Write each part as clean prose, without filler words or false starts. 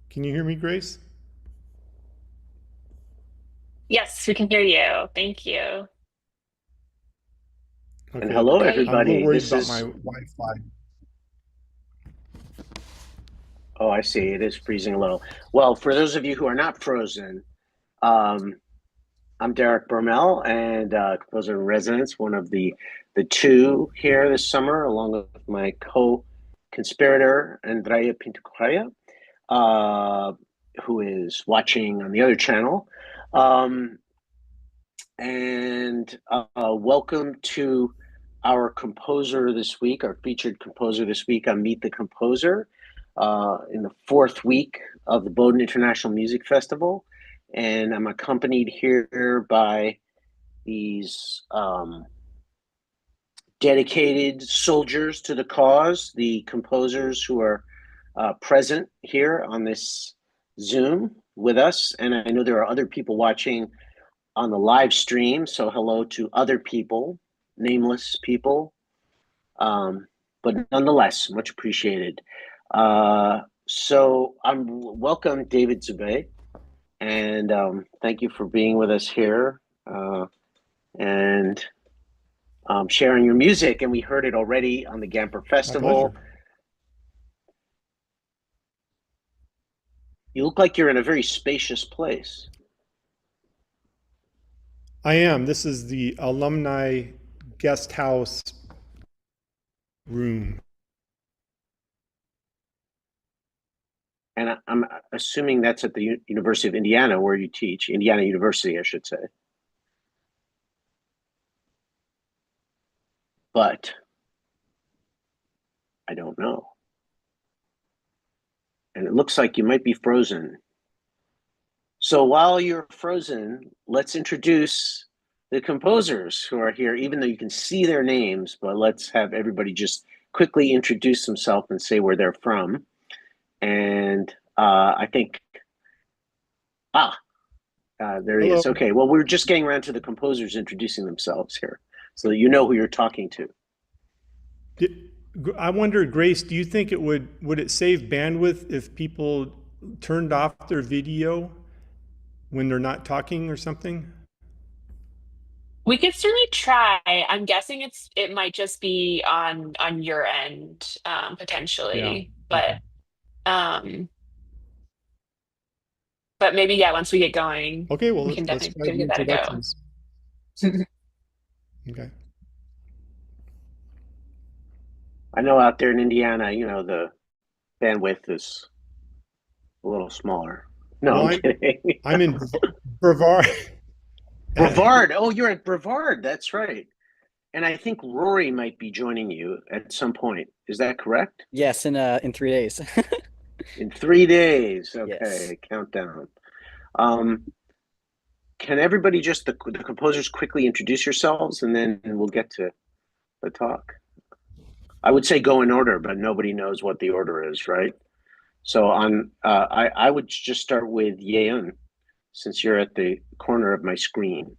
Can you hear me, Grace? Yes, we can hear you. Thank you. And Okay, hello, Okay. I'm a little everybody. worried This about my is, Wi-Fi. oh, I see. It is freezing low. Well, for those of you who are not frozen, um, I'm Derek Bermel and composer in residence, one of the two here this summer, along with my co-conspirator, Andrea Pintocorrea, uh, who is watching on the other channel. Um, and welcome to our composer this week, our featured composer this week on Meet the Composer, in the fourth week of the Bowdoin International Music Festival. And I'm accompanied here by these dedicated soldiers to the cause, the composers who are present here on this Zoom with us. And I know there are other people watching on the live stream. So hello to other people, nameless people, but nonetheless, much appreciated. So I'm welcome, David Dzubay, and thank you for being with us here and sharing your music. And we heard it already on the Gamper My pleasure. Festival. You look like you're in a very spacious place. I am. This is the alumni guest house room. And I'm assuming that's at the University of Indiana where you teach, Indiana University, I should say. But I don't know. And it looks like you might be frozen. So while you're frozen, let's introduce the composers who are here, even though you can see their names, but let's have everybody just quickly introduce themselves and say where they're from. And I think, ah, there he Hello. is. Okay, well, we're just getting around to the composers introducing themselves here so that you know who you're talking to. I wonder, Grace, do you think would it save bandwidth if people turned off their video when they're not talking or something? We could certainly try. I'm guessing it might just be on your end, Yeah. potentially. Okay. Um but maybe yeah, once we get going, Okay, well, we can let's definitely try the give that a go. introductions. Okay. I know out there in Indiana, the bandwidth is a little smaller. No, Well, I'm kidding. I'm in Brevard. Brevard. Oh, you're at Brevard. That's right. And I think Rory might be joining you at some point. Is that correct? Yes, in 3 days. In 3 days. Yes. Okay, countdown. Um, can everybody just the composers quickly introduce yourselves, and then we'll get to the talk. I would say go in order, but nobody knows what the order is, right? So I would just start with Yeun, since you're at the corner of my screen.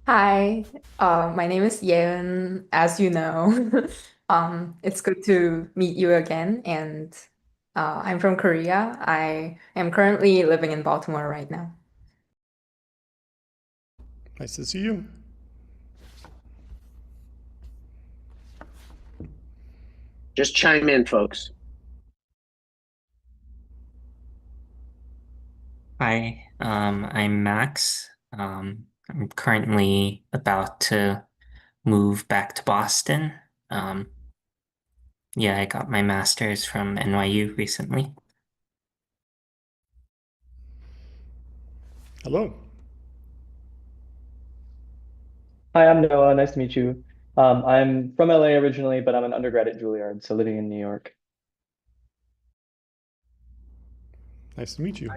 Hi, my name is Yeon, as you know. It's good to meet you again, and I'm from Korea. I am currently living in Baltimore right now. Nice to see you. Just chime in, folks. Hi, I'm Max. I'm currently about to move back to Boston. Um, yeah, I got my master's from NYU recently. Hello. Hi, I'm Noah. Nice to meet you. I'm from LA originally, but I'm an undergrad at Juilliard, so living in New York. Nice to meet you.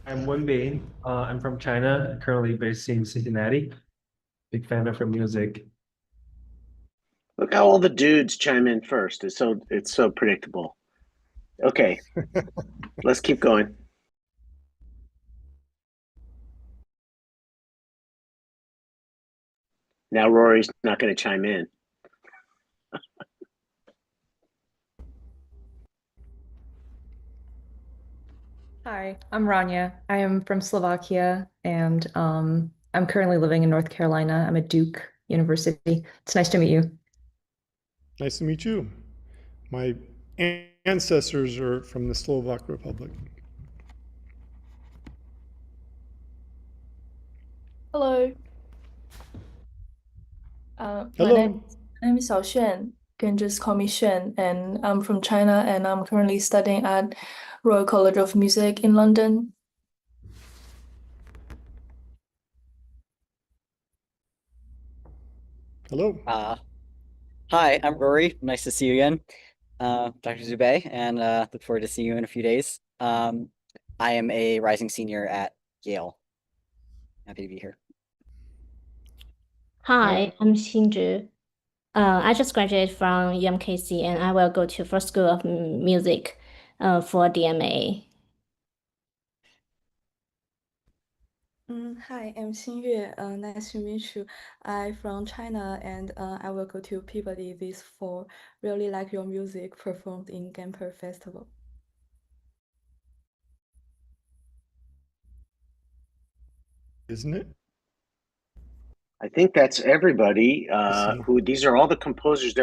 I'm Wenbei. I'm from China, currently based in Cincinnati. Big fan of her music. Look how all the dudes chime in first. It's so predictable. Okay, let's keep going. Now Rory's not going to chime in. Hi, I'm Rania. I am from Slovakia and I'm currently living in North Carolina. I'm at Duke University. It's nice to meet you. Nice to meet you. My ancestors are from the Slovak Republic. Hello. My Hello. name is Xiaoxuan. You can just call me Xuan, and I'm from China, and I'm currently studying at Royal College of Music in London. Hello. Hi, I'm Rory. Nice to see you again, Dr. Dzubay, and look forward to seeing you in a few days. I am a rising senior at Yale. Happy to be here. Hi, I'm Xinzhi. I just graduated from UMKC and I will go to First School of Music for DMA. Hi, I'm Xinyue. Nice to meet you. I'm from China, and I will go to Peabody this fall. Really like your music performed in Gamper Festival. Isn't it? I think that's everybody. see. These are all the composers.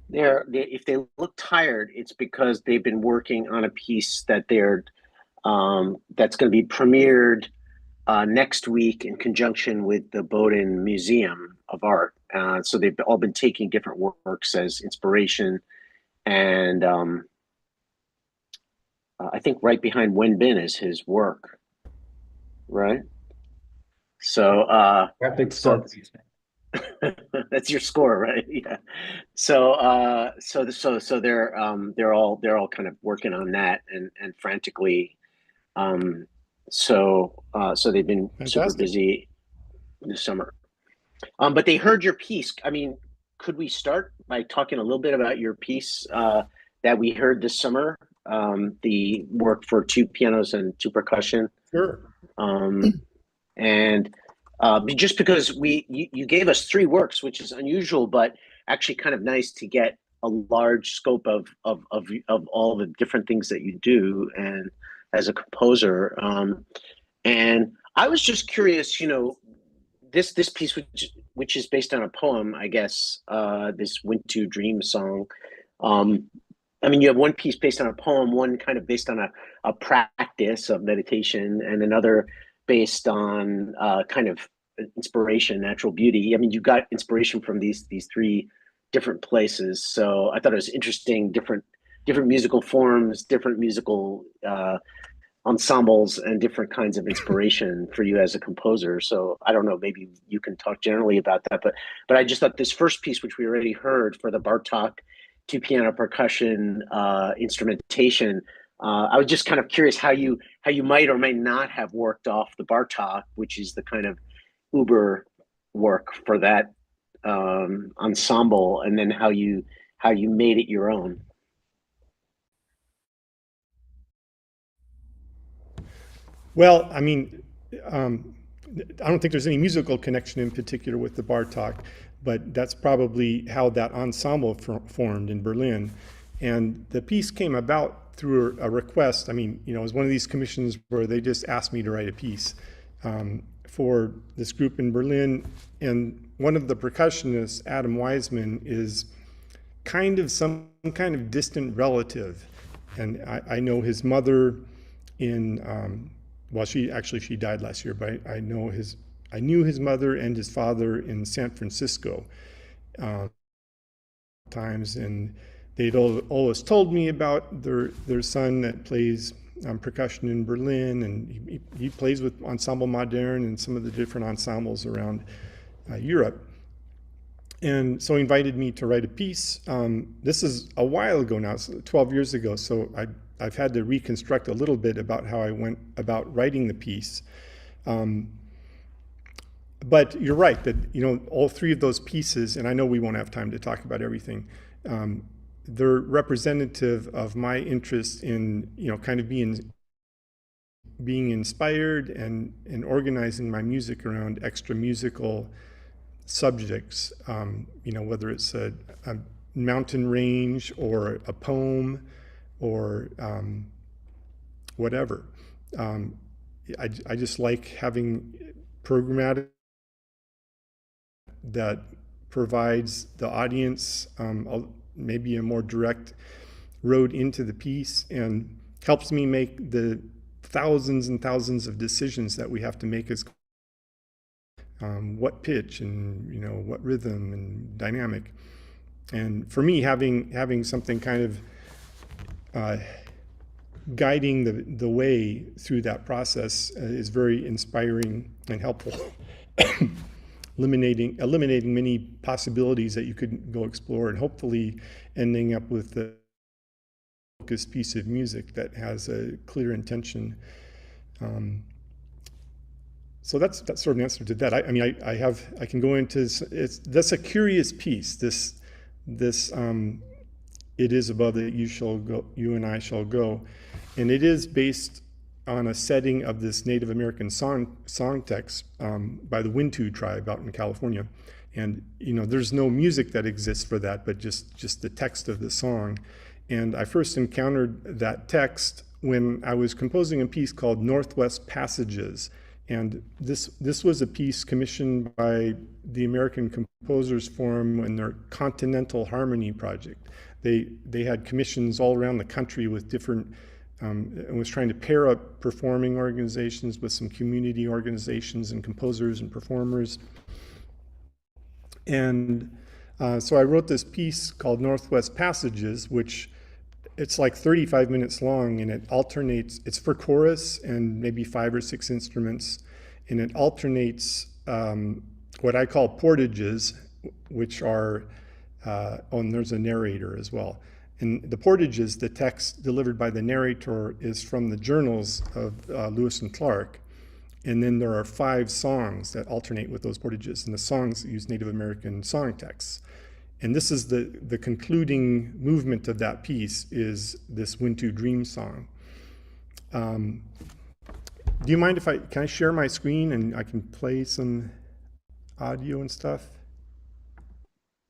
If they look tired, it's because they've been working on a piece that that's going to be premiered next week in conjunction with the Bowdoin Museum of Art. So they've all been taking different works as inspiration, and I think right behind Wen Bin is his work, right? So Graphic score. that's your score, right? Yeah. So they're all kind of working on that and frantically. So they've been super Fantastic. busy this summer. But they heard your piece. I mean, could we start by talking a little bit about your piece that we heard this summer? The work for 2 pianos and 2 percussion. Sure. And just because you gave us 3 works, which is unusual, but actually kind of nice to get a large scope of all the different things that you do and as a composer. And I was just curious, this piece, which is based on a poem, I guess, this Wintu Dream song. I mean, you have one piece based on a poem, one kind of based on a practice of meditation, and another based on kind of inspiration, natural beauty. I mean, you got inspiration from these 3 different places. So I thought it was interesting, different musical forms, different musical ensembles, and different kinds of inspiration for you as a composer. So I don't know, maybe you can talk generally about that, but I just thought this first piece, which we already heard for the Bartok 2 piano percussion instrumentation, I was just kind of curious how you might or might not have worked off the Bartok, which is the kind of uber work for that ensemble, and then how you made it your own. Well, I mean, I don't think there's any musical connection in particular with the Bartok, but that's probably how that ensemble formed in Berlin. And the piece came about through a request. I mean, it was one of these commissions where they just asked me to write a piece for this group in Berlin. And one of the percussionists, Adam Weisman, is some kind of distant relative. And I know his mother well, she died last year, but I knew his mother and his father in San Francisco times, and they'd always told me about their son that plays percussion in Berlin, and he plays with Ensemble Modern and some of the different ensembles around Europe. And so he invited me to write a piece. This is a while ago now, so 12 years ago, so I've had to reconstruct a little bit about how I went about writing the piece. But you're right that, all 3 of those pieces, and I know we won't have time to talk about everything, they're representative of my interest in, kind of being inspired and organizing my music around extra musical subjects, whether it's a mountain range or a poem or whatever. I just like having programmatic that provides the audience maybe a more direct road into the piece and helps me make the thousands and thousands of decisions that we have to make as what pitch and what rhythm and dynamic. And for me, having something kind of guiding the way through that process is very inspiring and helpful. eliminating many possibilities that you could go explore, and hopefully ending up with a focused piece of music that has a clear intention. So that's sort of an answer to that. I mean, I can go into that's a curious piece. This it is above that you and I shall go, and it is based on a setting of this Native American song text by the Wintu tribe out in California. And there's no music that exists for that, but just the text of the song. And I first encountered that text when I was composing a piece called Northwest Passages. And this was a piece commissioned by the American Composers Forum and their Continental Harmony project. They had commissions all around the country with different and was trying to pair up performing organizations with some community organizations and composers and performers. And so I wrote this piece called Northwest Passages, which it's like 35 minutes long, and it alternates. It's for chorus and maybe 5 or 6 instruments, and it alternates what I call portages, which are, and there's a narrator as well. And the portages, the text delivered by the narrator, is from the journals of Lewis and Clark. And then there are 5 songs that alternate with those portages. And the songs use Native American song texts. And this is the concluding movement of that piece is this Wintu Dream song. Do you mind if can I share my screen and I can play some audio and stuff?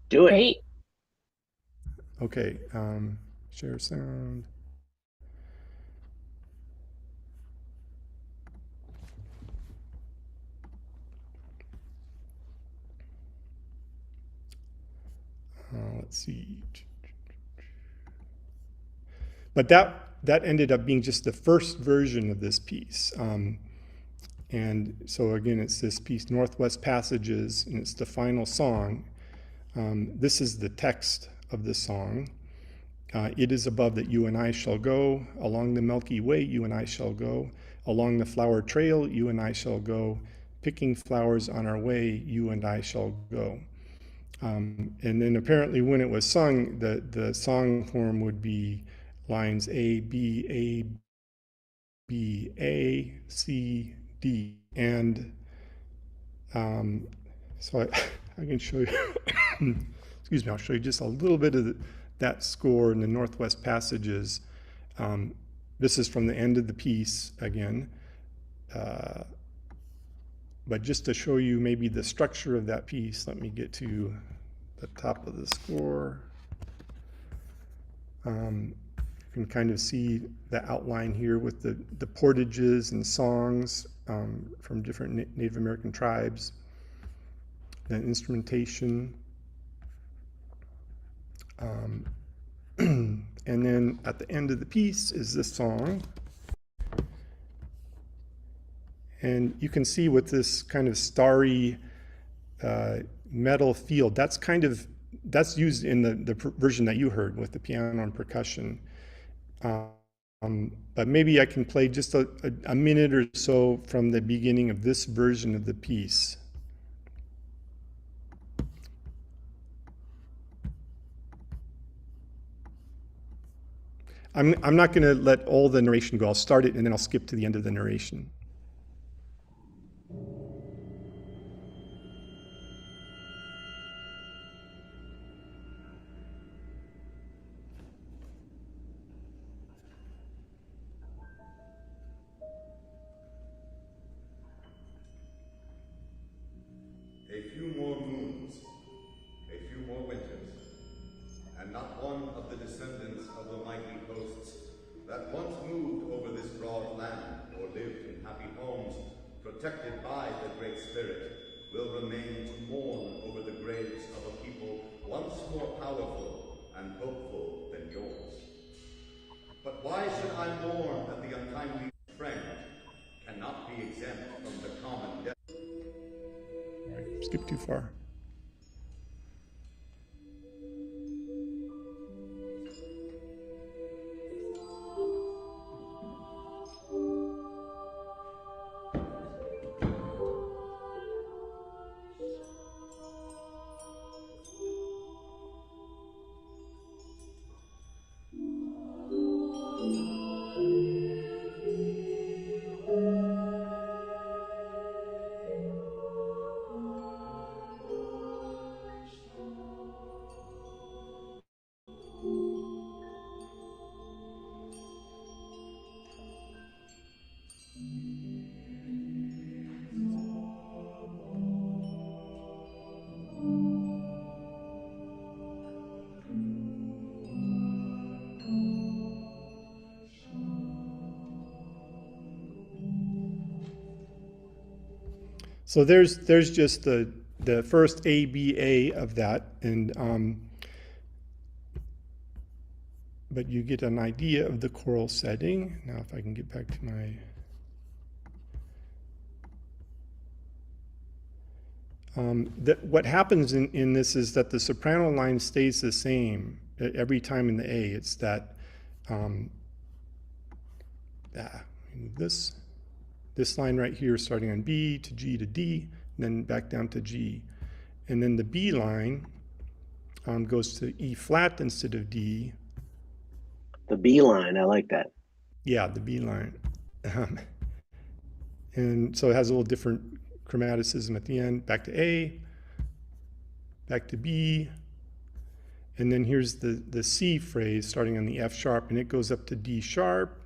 Do it. Great. Okay, share sound. Let's see. But that ended up being just the first version of this piece. And so again, it's this piece, Northwest Passages, and it's the final song. This is the text of the song. It is above that you and I shall go, along the Milky Way you and I shall go, along the flower trail you and I shall go, picking flowers on our way you and I shall go. And then apparently when it was sung, the song form would be lines A, B, A, C, D. And so I can show you, excuse me, I'll show you just a little bit of that score in the Northwest Passages. This is from the end of the piece again. But just to show you maybe the structure of that piece, let me get to the top of the score. You can kind of see the outline here with the portages and songs from different Native American tribes, the instrumentation. And then at the end of the piece is this song. And you can see with this kind of starry metal field, that's used in the version that you heard with the piano and percussion. But maybe I can play just a minute or so from the beginning of this version of the piece. I'm not going to let all the narration go. I'll start it and then I'll skip to the end of the narration. A few more moons, a few more winters, and not one of the descendants of the mighty hosts that once moved over this broad land or lived in happy homes protected by the Great Spirit will remain to mourn over the graves of a people once more powerful and hopeful than yours. But why should I mourn that the untimely friend cannot be exempt from the common death? All right, skip too far. So there's just the first ABA of that, and but you get an idea of the choral setting. Now, if I can get back to my what happens in this is that the soprano line stays the same every time in the A. It's that this line right here starting on B to G to D, and then back down to G. And then the B line goes to E flat instead of D. The B line, I like that. Yeah, the B line. And so it has a little different chromaticism at the end. Back to A, back to B, and then here's the C phrase starting on the F sharp, and it goes up to D sharp.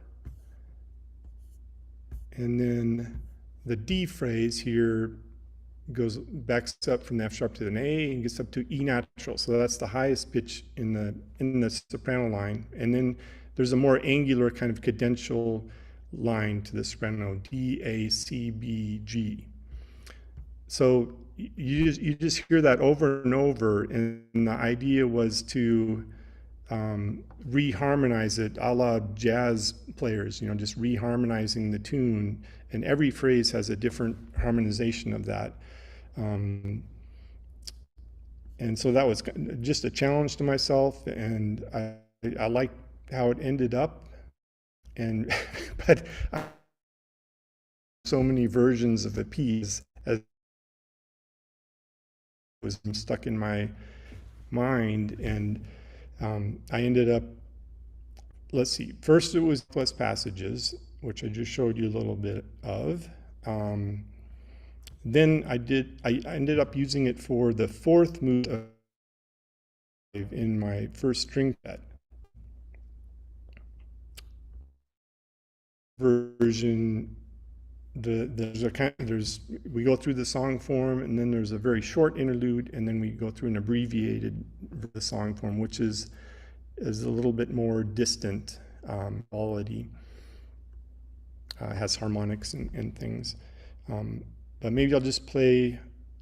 And then the D phrase here backs up from the F sharp to an A and gets up to E natural. So that's the highest pitch in the soprano line. And then there's a more angular kind of cadential line to the soprano, D, A, C, B, G. So you just hear that over and over, and the idea was to reharmonize it a la jazz players, just reharmonizing the tune, and every phrase has a different harmonization of that. And so that was just a challenge to myself, and I liked how it ended up, and but so many versions of a piece as was stuck in my mind, and I ended up, let's see, first it was plus passages, which I just showed you a little bit of. Then I ended up using it for the fourth movement in my first string set. Version, we go through the song form, and then there's a very short interlude, and then we go through an abbreviated song form, which is a little bit more distant quality, has harmonics and things. But maybe I'll just play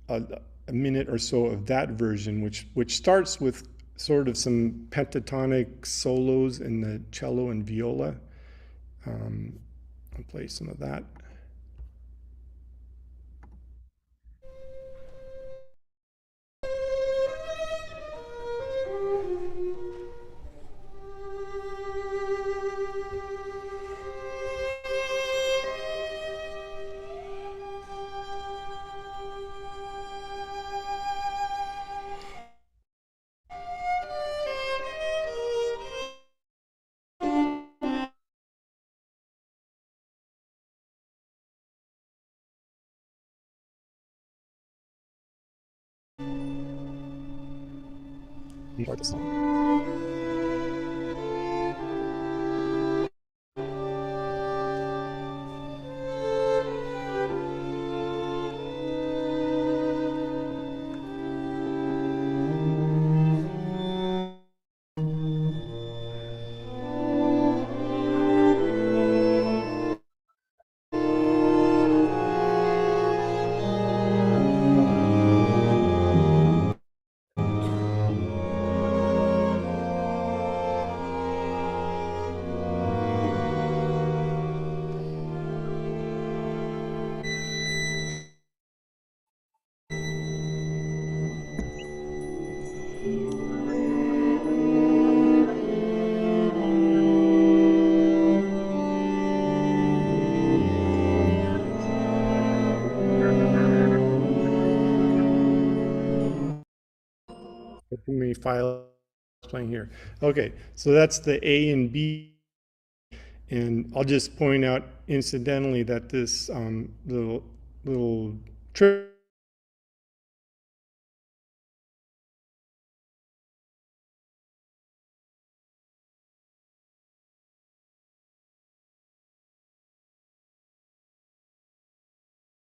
a minute or so of that version, which starts with sort of some pentatonic solos in the cello and viola. I'll play some of that. Enjoy the song. any files playing here? Okay, so that's the A and B. And I'll just point out incidentally that this little trick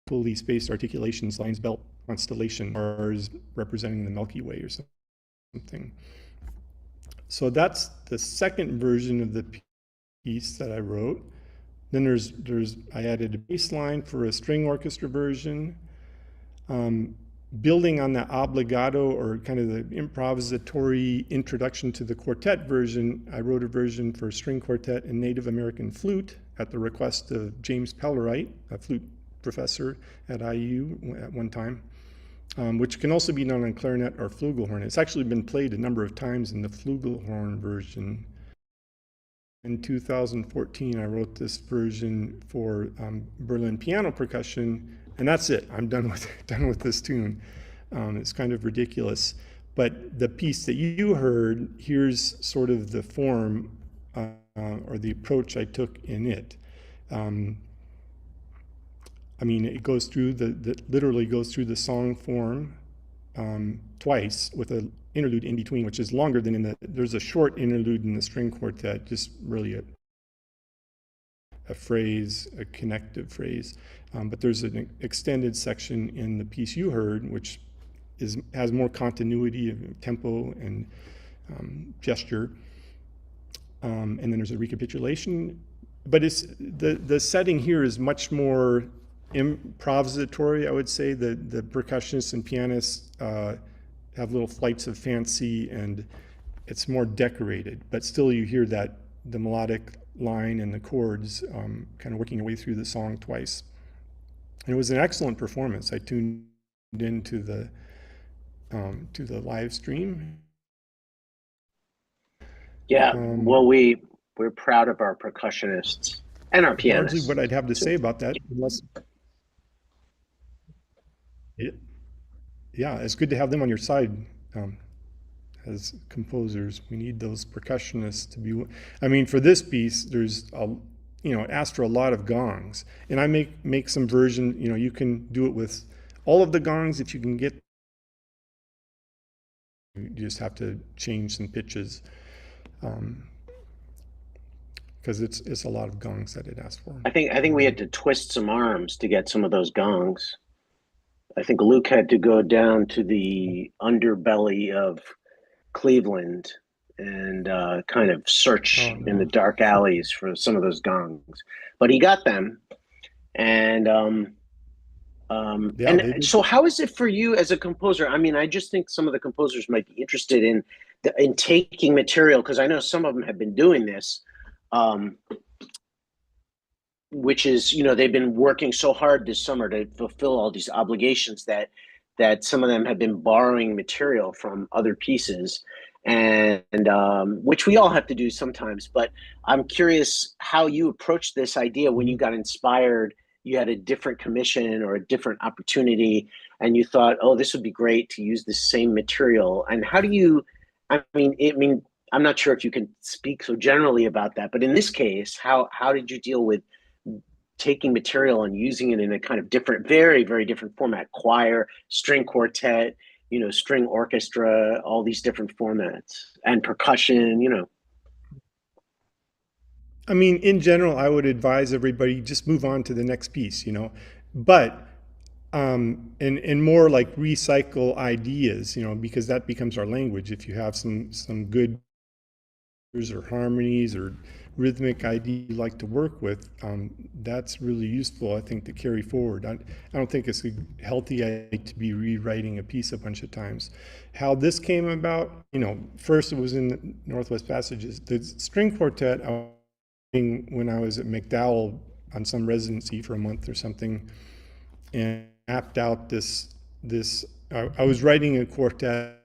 fully spaced articulations, lines, belt, constellation, stars representing the Milky Way or something. So that's the second version of the piece that I wrote. Then I added a bass line for a string orchestra version. Building on that obligato or kind of the improvisatory introduction to the quartet version, I wrote a version for string quartet and Native American flute at the request of James Pellerite, a flute professor at IU at one time, which can also be done on clarinet or flugelhorn. It's actually been played a number of times in the flugelhorn version. In 2014, I wrote this version for Berlin piano percussion, and that's it. I'm done with this tune. It's kind of ridiculous, but the piece that you heard, here's sort of the form or the approach I took in it. I mean, it goes through literally goes through the song form twice with an interlude in between, which is longer than there's a short interlude in the string quartet, just really a phrase, a connective phrase. But there's an extended section in the piece you heard, which has more continuity of tempo and gesture. And then there's a recapitulation. But it's the setting here is much more improvisatory, I would say. The percussionists and pianists have little flights of fancy, and it's more decorated. But still, you hear that the melodic line and the chords kind of working your way through the song twice. And it was an excellent performance. I tuned into the live stream. Yeah, well, we're proud of our percussionists and our pianists. Largely what I'd have to say about that, unless yeah, it's good to have them on your side as composers. We need those percussionists to be. I mean, for this piece, there's it asks for a lot of gongs, and I make some version. You can do it with all of the gongs if you can get. You just have to change some pitches. Because it's a lot of gongs that it asks for. I think we had to twist some arms to get some of those gongs. I think Luke had to go down to the underbelly of Cleveland and kind of search in the dark alleys for some of those gongs, but he got them. And so how is it for you as a composer? I mean, I just think some of the composers might be interested in taking material, because I know some of them have been doing this. Which is, they've been working so hard this summer to fulfill all these obligations that some of them have been borrowing material from other pieces, and which we all have to do sometimes. But I'm curious how you approached this idea when you got inspired. You had a different commission or a different opportunity, and you thought, oh, this would be great to use the same material. And how do you, I mean, I'm not sure if you can speak so generally about that, but in this case, how did you deal with taking material and using it in a kind of different, very, very different format? Choir, string quartet, string orchestra, all these different formats, and percussion, I mean, in general, I would advise everybody just move on to the next piece, but and more like recycle ideas, because that becomes our language. If you have some good or harmonies or rhythmic idea you like to work with, that's really useful, I think, to carry forward. I don't think it's a healthy idea to be rewriting a piece a bunch of times. How this came about, first it was in the Northwest Passages. The string quartet, when I was at McDowell on some residency for a month or something, and mapped out this I was writing a quartet.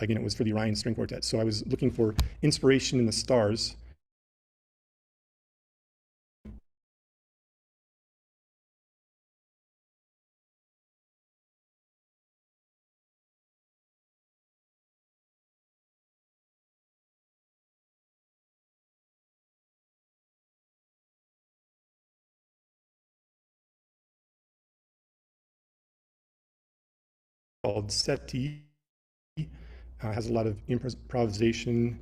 Again, it was for the Orion String Quartet. So I was looking for inspiration in the stars. called Seti. Has a lot of improvisation.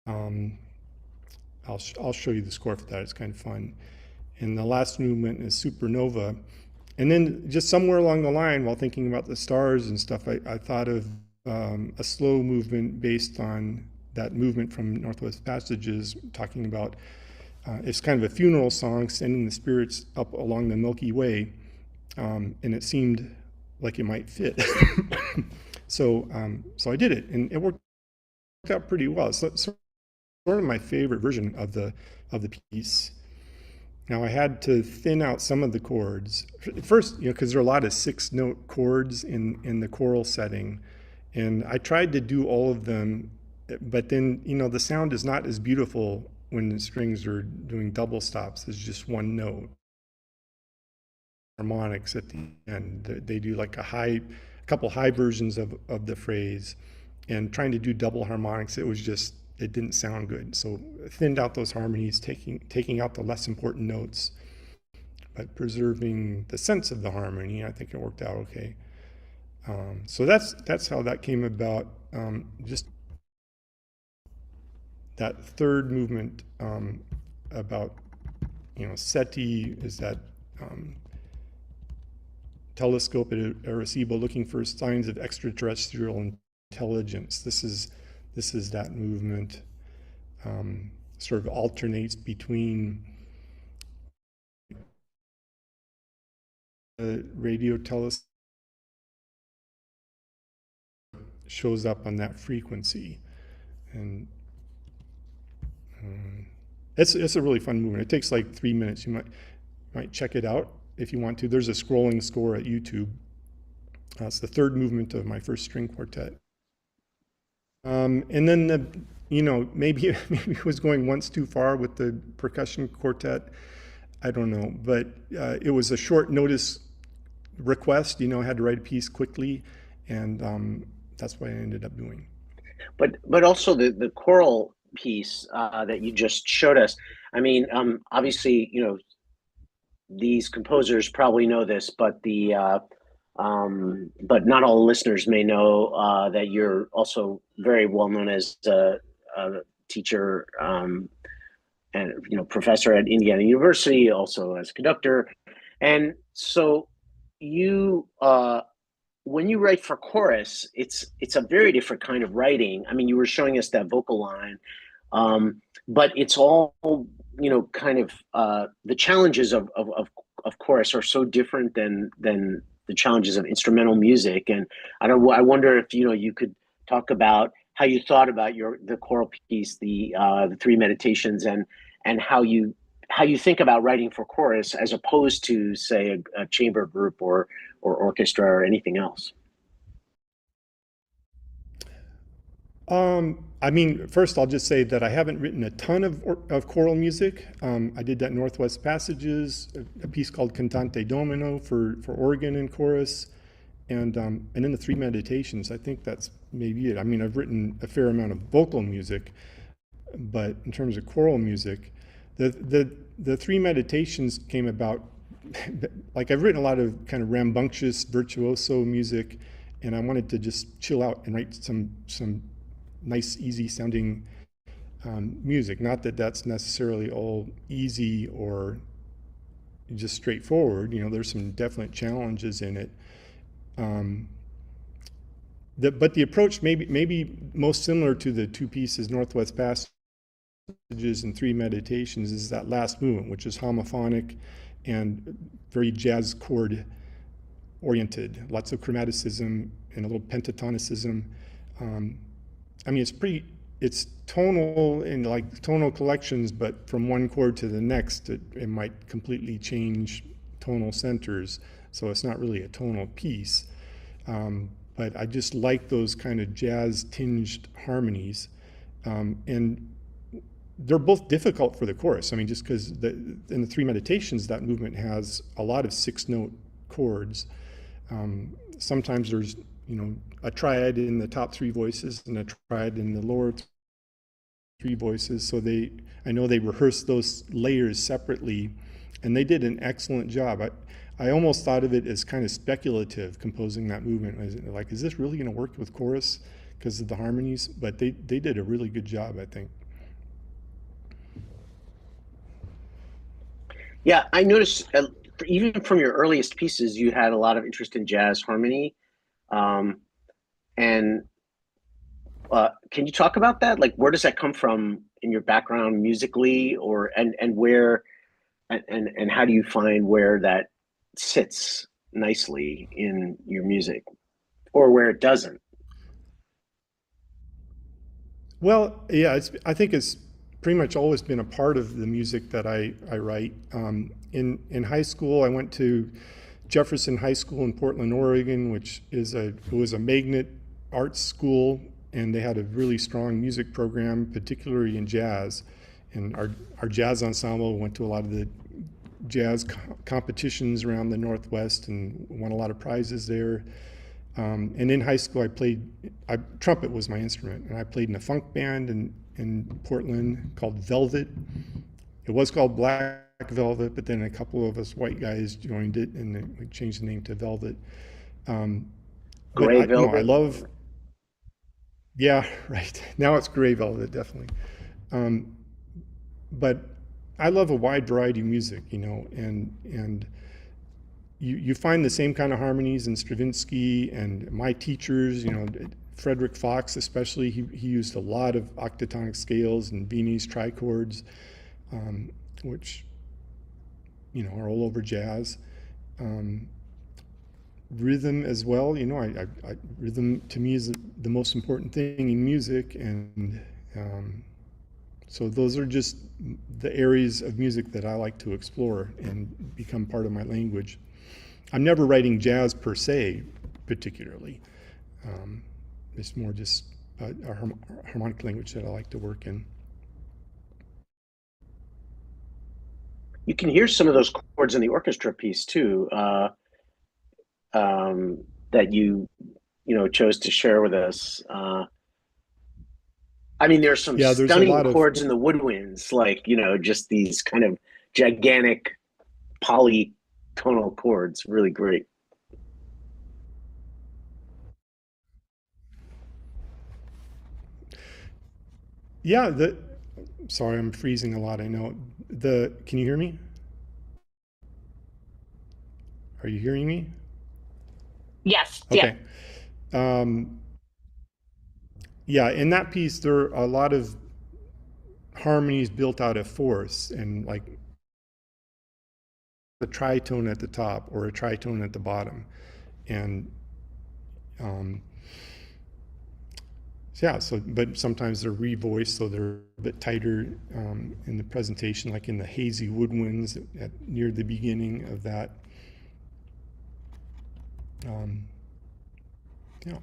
I'll show you the score for that. It's kind of fun. And the last movement is Supernova. And then just somewhere along the line, while thinking about the stars and stuff, I thought of a slow movement based on that movement from Northwest Passages, talking about it's kind of a funeral song, sending the spirits up along the Milky Way. And it seemed like it might fit. So I did it, and it worked out pretty well. So it's sort of my favorite version of the piece. Now I had to thin out some of the chords. First, because there are a lot of 6-note chords in the choral setting, and I tried to do all of them, but then the sound is not as beautiful when the strings are doing double stops. It's just one note. Harmonics at the end. They do like a couple high versions of the phrase, and trying to do double harmonics, it didn't sound good. So I thinned out those harmonies, taking out the less important notes, but preserving the sense of the harmony. I think it worked out okay. So that's how that came about. Just that third movement about SETI is that telescope at Arecibo looking for signs of extraterrestrial intelligence. This is that movement. Sort of alternates between the radio telescope, shows up on that frequency, and it's a really fun movement. It takes like 3 minutes. You might check it out if you want to. There's a scrolling score at YouTube. It's the third movement of my first string quartet. And then maybe it was going once too far with the percussion quartet. I don't know, but it was a short notice request. I had to write a piece quickly, and that's what I ended up doing. But also the choral piece that you just showed us. I mean, obviously, these composers probably know this, but but not all listeners may know that you're also very well known as a teacher and professor at Indiana University, also as a conductor. And so you when you write for chorus, it's a very different kind of writing. I mean, you were showing us that vocal line, but it's all kind of the challenges of chorus are so different than the challenges of instrumental music. And I wonder if you could talk about how you thought about the choral piece, the 3 meditations, and how you think about writing for chorus as opposed to, say, a chamber group or orchestra or anything else. I mean, first I'll just say that I haven't written a ton of choral music. I did that Northwest Passages, a piece called Cantante Domino for organ and chorus, and then the 3 meditations. I think that's maybe it. I mean, I've written a fair amount of vocal music, but in terms of choral music, the 3 meditations came about. Like, I've written a lot of kind of rambunctious virtuoso music, and I wanted to just chill out and write some nice, easy sounding music. Not that that's necessarily all easy or just straightforward. There's some definite challenges in it. But the approach maybe most similar to the 2 pieces, Northwest Passages and 3 meditations, is that last movement, which is homophonic and very jazz chord oriented, lots of chromaticism and a little pentatonicism. I mean, it's tonal in like tonal collections, but from one chord to the next, it might completely change tonal centers. So it's not really a tonal piece. But I just like those kind of jazz tinged harmonies. And they're both difficult for the chorus. I mean, just because in the 3 meditations, that movement has a lot of 6-note chords. Sometimes there's a triad in the top 3 voices and a triad in the lower 3 voices. So I know they rehearsed those layers separately, and they did an excellent job. I almost thought of it as kind of speculative, composing that movement. Like, is this really going to work with chorus because of the harmonies? But they did a really good job, I think. Yeah, I noticed even from your earliest pieces, you had a lot of interest in jazz harmony. And can you talk about that? Like, where does that come from in your background musically, and where, and how do you find where that sits nicely in your music, or where it doesn't? Well, yeah, I think it's pretty much always been a part of the music that I write. In high school, I went to Jefferson High School in Portland, Oregon, which was a magnet arts school, and they had a really strong music program, particularly in jazz. And our jazz ensemble went to a lot of the jazz competitions around the Northwest and won a lot of prizes there. And in high school, trumpet was my instrument, and I played in a funk band in Portland called Velvet. It was called Black Velvet, but then a couple of us white guys joined it, and then we changed the name to Velvet. Gray Velvet? I love, yeah, right. Now it's Gray Velvet, definitely. But I love a wide variety of music, and you find the same kind of harmonies in Stravinsky and my teachers, Frederick Fox especially. He used a lot of octatonic scales and Viennese trichords, which are all over jazz. Rhythm as well. Rhythm to me is the most important thing in music, and so those are just the areas of music that I like to explore and become part of my language. I'm never writing jazz per se, particularly. It's more just a harmonic language that I like to work in. You can hear some of those chords in the orchestra piece too, that you chose to share with us. I mean, there's some stunning chords in the woodwinds, like just these kind of gigantic polytonal chords. Really great. Yeah, sorry, I'm freezing a lot, I know. Can you hear me? Are you hearing me? Yes. Okay. Yeah. Yeah, in that piece, there are a lot of harmonies built out of fourths, and like a tritone at the top or a tritone at the bottom. And but sometimes they're revoiced, so they're a bit tighter in the presentation, like in the hazy woodwinds near the beginning of that. Yeah.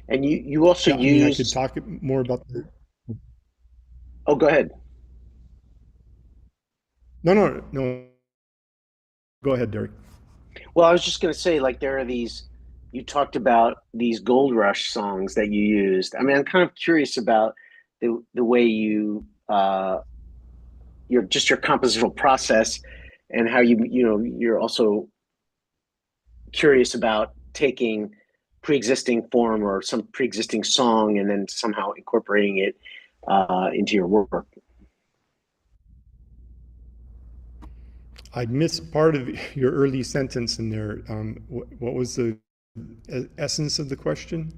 And you also I could talk more about the... Oh, go ahead. No. Go ahead, Derek. Well, I was just going to say, like, there are you talked about these Gold Rush songs that you used. I mean, I'm kind of curious about the way your compositional process, and how you're also curious about taking pre-existing form or some pre-existing song and then somehow incorporating it into your work. I missed part of your early sentence in there. What was the essence of the question?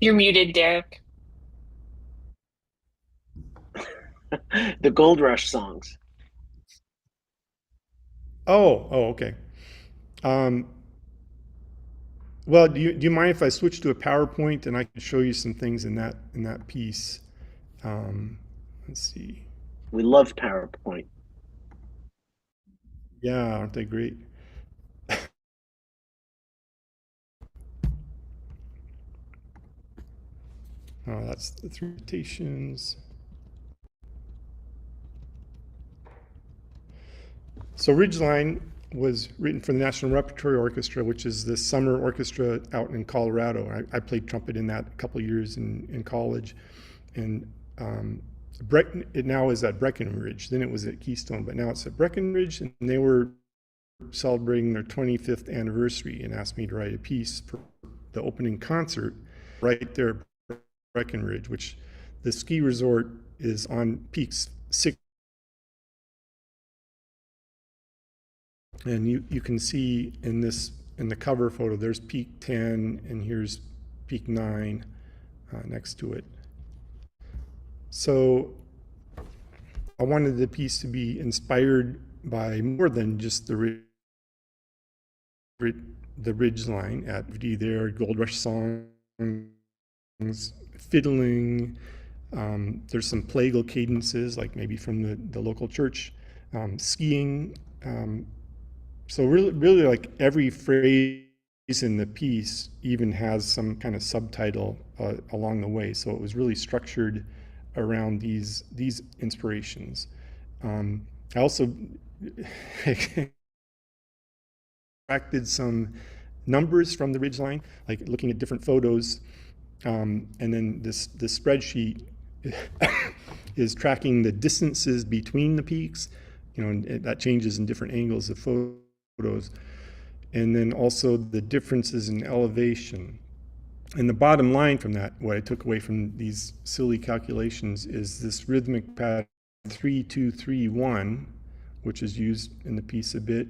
You're muted, Derek. The Gold Rush songs. Oh, okay. Well, do you mind if I switch to a PowerPoint and I can show you some things in that piece? Let's see. We love PowerPoint. Yeah, aren't they great? Oh, that's the 3 notations. So Ridgeline was written for the National Repertory Orchestra, which is the summer orchestra out in Colorado. I played trumpet in that a couple of years in college. And it now is at Breckenridge. Then it was at Keystone, but now it's at Breckenridge, and they were celebrating their 25th anniversary and asked me to write a piece for the opening concert right there at Breckenridge, which the ski resort is on peaks 6. And you can see in the cover photo, there's peak 10 and here's peak 9 next to it. So I wanted the piece to be inspired by more than just the ridge line at there, Gold Rush songs, fiddling. There's some plagal cadences, like maybe from the local church, skiing. So really, like every phrase in the piece even has some kind of subtitle along the way. So it was really structured around these inspirations. I also extracted some numbers from the ridgeline, like looking at different photos, and then this spreadsheet is tracking the distances between the peaks, and that changes in different angles of photos, and then also the differences in elevation. And the bottom line from that, what I took away from these silly calculations, is this rhythmic pattern 3-2-3-1, which is used in the piece a bit,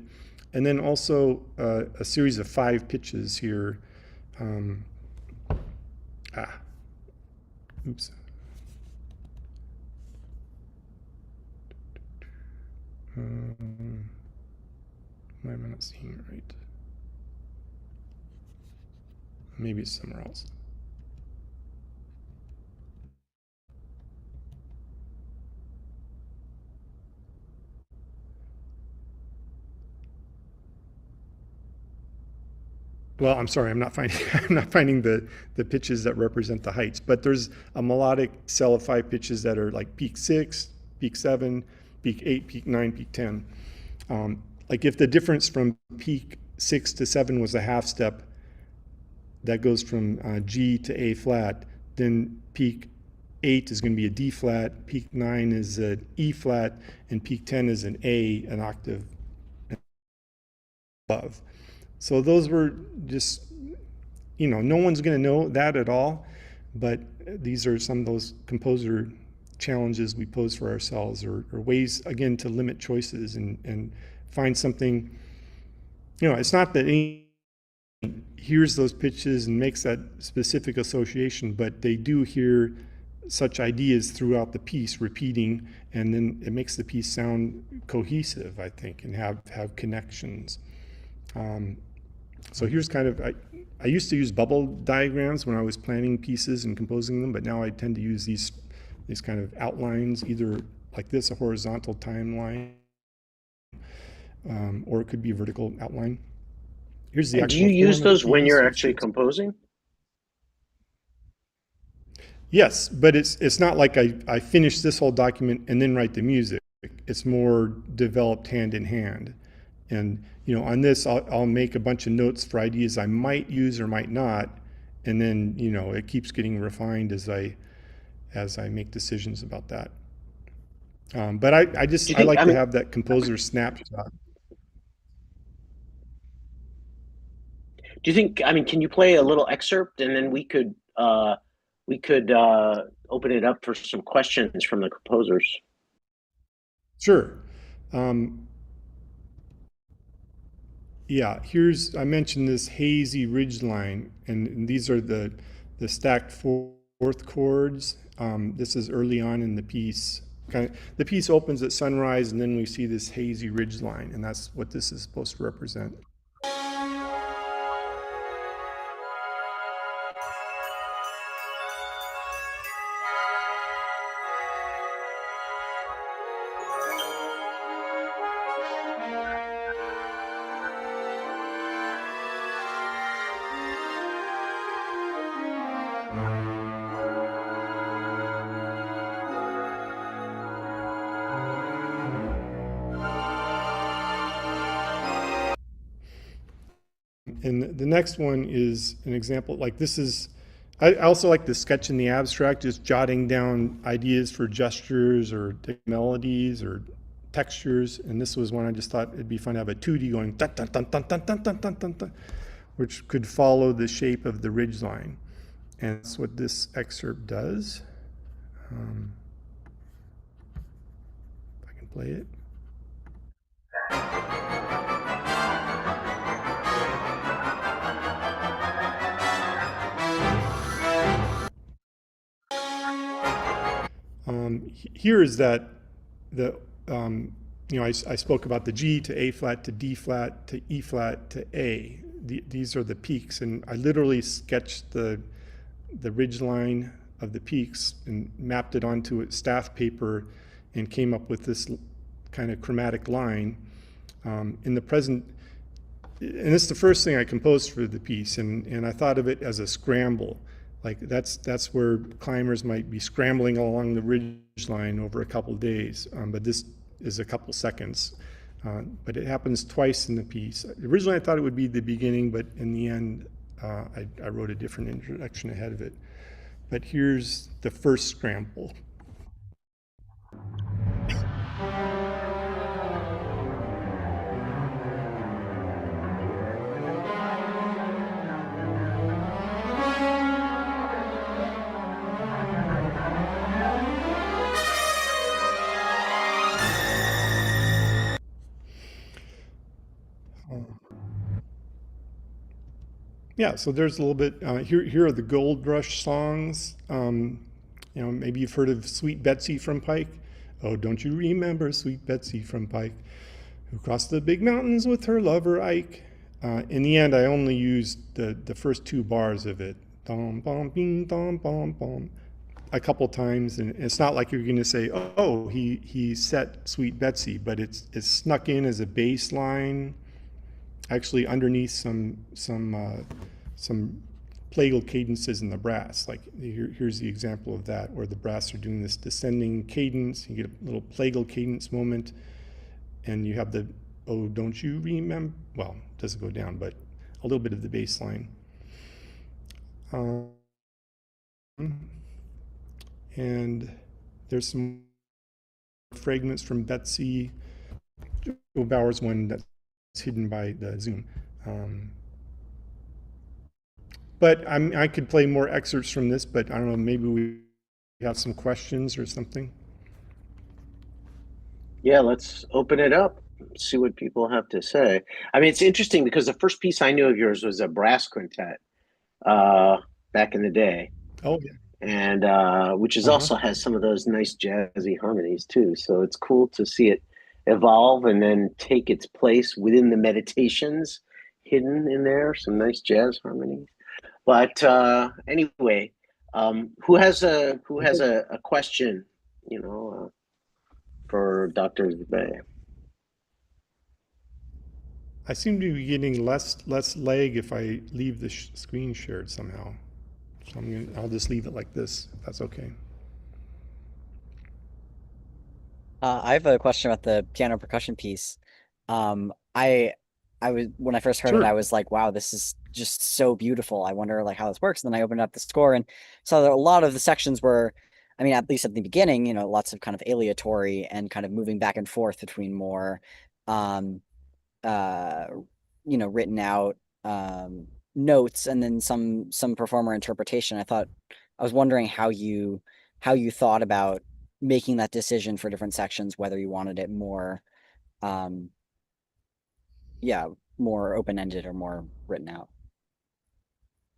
and then also a series of 5 pitches here. Oops. Why am I not seeing it right? Maybe it's somewhere else. Well, I'm sorry, I'm not finding the pitches that represent the heights, but there's a melodic cell of 5 pitches that are like peak 6, peak 7, peak 8, peak 9, peak 10. Like if the difference from peak 6 to 7 was a half step, that goes from G to A flat, then peak 8 is going to be a D flat, peak 9 is an E flat, and peak 10 is an A, an octave above. So those were just, no one's going to know that at all, but these are some of those composer challenges we pose for ourselves, or ways, again, to limit choices and find something. It's not that anyone hears those pitches and makes that specific association, but they do hear such ideas throughout the piece repeating, and then it makes the piece sound cohesive, I think, and have connections. So here's kind of, I used to use bubble diagrams when I was planning pieces and composing them, but now I tend to use these kind of outlines, either like this, a horizontal timeline, or it could be a vertical outline. Here's the actual do you use form of the those when piece. you're actually composing? Yes, but it's not like I finish this whole document and then write the music. It's more developed hand in hand. And on this, I'll make a bunch of notes for ideas I might use or might not, and then it keeps getting refined as I make decisions about that. But I like to have that composer snapshot. Do you think? Can you play a little excerpt, and then we could open it up for some questions from the composers? Sure. Yeah, I mentioned this hazy ridge line, and these are the stacked fourth chords. This is early on in the piece. The piece opens at sunrise, and then we see this hazy ridge line, and that's what this is supposed to represent. And the next one is an example, like this is I also like the sketch in the abstract, just jotting down ideas for gestures or melodies or textures. And this was one I just thought it'd be fun to have a 2D going dun, dun, dun, dun, dun, dun, dun, dun, dun, dun, which could follow the shape of the ridge line. And that's what this excerpt does. If I can play it. Here is that the I spoke about the G to A flat to D flat to E flat to A. These are the peaks, and I literally sketched the ridge line of the peaks and mapped it onto a staff paper and came up with this kind of chromatic line. In the present, and it's the first thing I composed for the piece, and I thought of it as a scramble. Like that's where climbers might be scrambling along the ridge line over a couple days, but this is a couple seconds. But it happens twice in the piece. Originally I thought it would be the beginning, but in the end I wrote a different introduction ahead of it. But here's the first scramble. Yeah, so there's a little bit, here are the Gold Rush songs. Maybe you've heard of Sweet Betsy from Pike. Oh, don't you remember Sweet Betsy from Pike, who crossed the big mountains with her lover Ike? In the end, I only used the first two bars of it, dom, bom, bing, dom, bom, bom, a couple times. And it's not like you're gonna say, oh, he set Sweet Betsy, but it's snuck in as a bass line, actually underneath some plagal cadences in the brass. Like here's the example of that, where the brass are doing this descending cadence. You get a little plagal cadence moment, and you have the, oh, don't you remember? Well, it doesn't go down, but a little bit of the bass line. And there's some fragments from Betsy, Joe Bauer's one that's hidden by the zoom. But I could play more excerpts from this, but I don't know, maybe we have some questions or something. Yeah, let's open it up, see what people have to say. I mean, it's interesting because the first piece I knew of yours was a brass quintet back in the day. Oh, yeah. And which is also has some of those nice jazzy harmonies too. So it's cool to see it evolve and then take its place within the meditations hidden in there, some nice jazz harmonies. But anyway, who has a question, for Dr. Dzubay? I seem to be getting less lag if I leave the screen shared somehow. So I'll just leave it like this, if that's okay. I have a question about the piano percussion piece. I was, when I first heard it, I was like, wow, this is just so beautiful. I wonder like how this works. And then I opened up the score and saw that a lot of the sections were, I mean, at least at the beginning, lots of kind of aleatory and kind of moving back and forth between more, written out notes and then some performer interpretation. I was wondering how you thought about making that decision for different sections, whether you wanted it more more open-ended or more written out,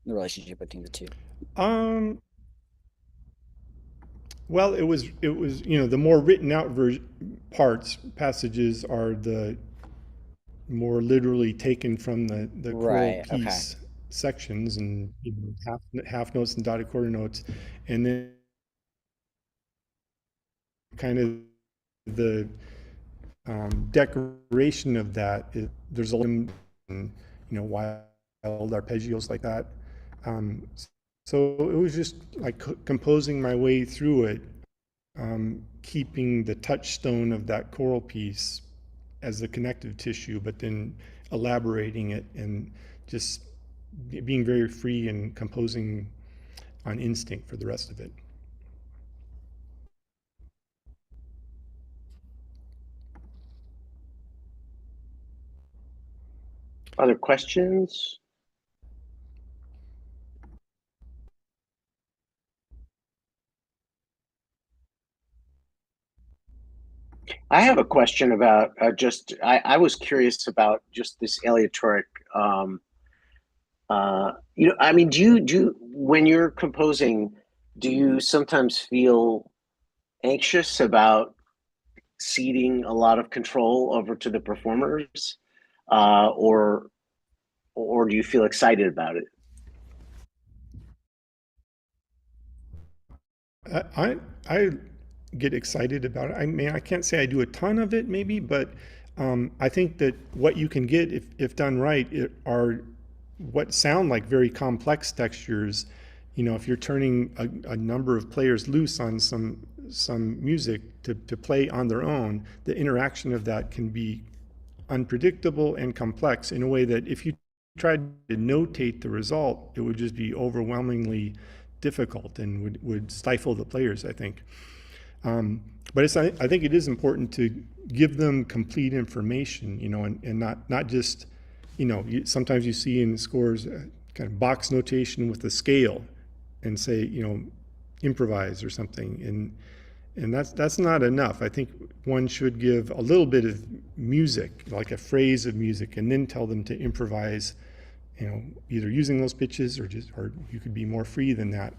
the relationship between the two. Well, it was the more written out passages are the more literally taken from the choral piece sections, and half notes and dotted quarter notes, and then kind of the decoration of that there's a wild arpeggios like that. So it was just like composing my way through it, keeping the touchstone of that choral piece as the connective tissue, but then elaborating it and just being very free and composing on instinct for the rest of it. Other questions? I have a question about I was curious about just this aleatoric. I mean, do you when you're composing, do you sometimes feel anxious about ceding a lot of control over to the performers, or do you feel excited about it? I get excited about it. I mean, I can't say I do a ton of it, maybe, but I think that what you can get, if done right, are what sound like very complex textures. You know, if you're turning a number of players loose on some music to play on their own, the interaction of that can be unpredictable and complex in a way that if you tried to notate the result, it would just be overwhelmingly difficult and would stifle the players, I think. But I think it is important to give them complete information, you know, and not just, you know, sometimes you see in scores kind of box notation with a scale and say, you know, improvise or something. And that's not enough. I think one should give a little bit of music, like a phrase of music, and then tell them to improvise, you know, either using those pitches or you could be more free than that.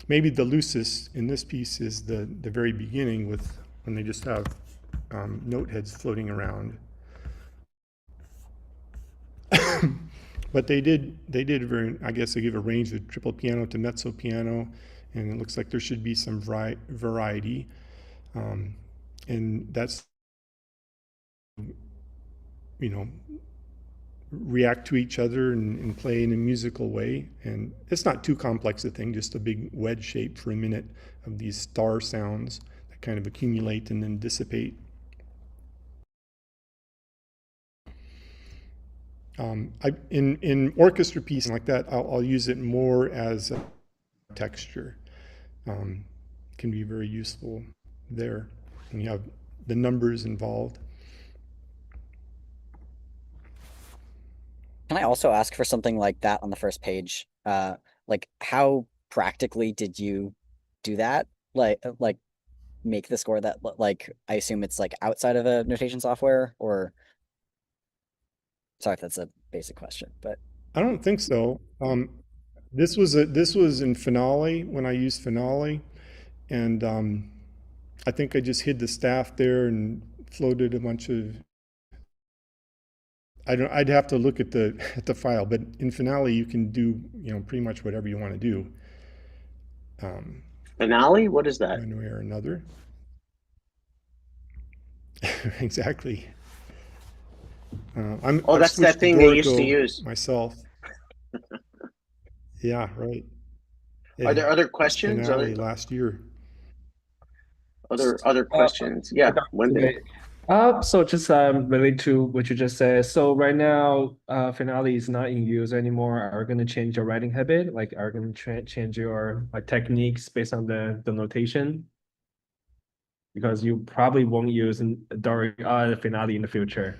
Maybe the loosest in this piece is the very beginning when they just have note heads floating around. But they did I guess they give a range of triple piano to mezzo piano, and it looks like there should be some variety. And that's, you know, react to each other and play in a musical way. And it's not too complex a thing, just a big wedge shape for a minute of these star sounds that kind of accumulate and then dissipate. In orchestra pieces like that, I'll use it more as a texture. Can be very useful there when you have the numbers involved. Can I also ask for something like that on the first page? Like how practically did you do that? Like make the score that, like, I assume it's like outside of a notation software, or sorry if that's a basic question, but I don't think so. This was in Finale when I used Finale, and I think I just hid the staff there and floated a bunch of. I'd have to look at the file, but in Finale you can do, you know, pretty much whatever you want to do. Finale? What is that? One way or another. Exactly. That's that thing they used to use myself. Yeah, right. Yeah. Are there other questions? Finale last year. Other questions? Yeah, Wendy. So just related to what you just said. So right now, Finale is not in use anymore. Are you going to change your writing habit? Like, are you going to change your techniques based on the notation? Because you probably won't use Finale in the future.